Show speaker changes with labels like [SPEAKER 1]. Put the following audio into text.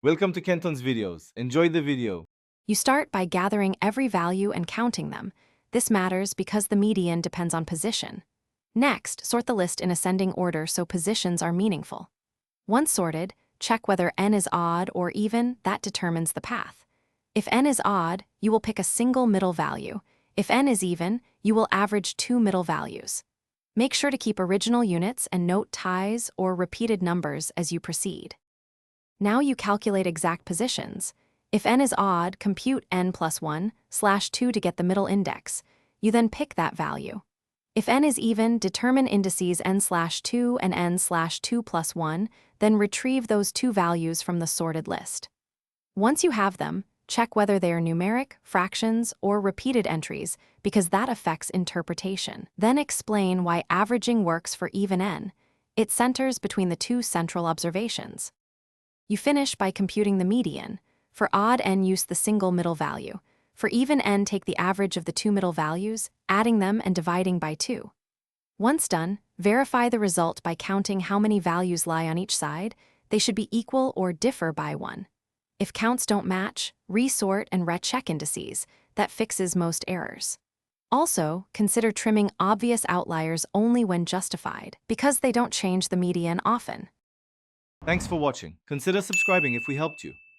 [SPEAKER 1] Welcome to Kenton's videos. Enjoy the video.
[SPEAKER 2] You start by gathering every value and counting them. This matters because the median depends on position. Next, sort the list in ascending order so positions are meaningful. Once sorted, check whether n is odd or even. That determines the path. If n is odd, you will pick a single middle value. If n is even, you will average two middle values. Make sure to keep original units and note ties or repeated numbers as you proceed. Now you calculate exact positions. If n is odd, compute n plus 1/2 to get the middle index. You then pick that value. If n is even, determine indices n/2 and n/2 plus 1, then retrieve those two values from the sorted list. Once you have them, check whether they are numeric, fractions, or repeated entries, because that affects interpretation. Then explain why averaging works for even n. It centers between the two central observations. You finish by computing the median. For odd n, use the single middle value. For even n, take the average of the two middle values, adding them and dividing by 2. Once done, verify the result by counting how many values lie on each side. They should be equal or differ by 1. If counts don't match, resort and recheck indices. That fixes most errors. Also, consider trimming obvious outliers only when justified, because they don't change the median often.
[SPEAKER 1] Thanks for watching. Consider subscribing if we helped you.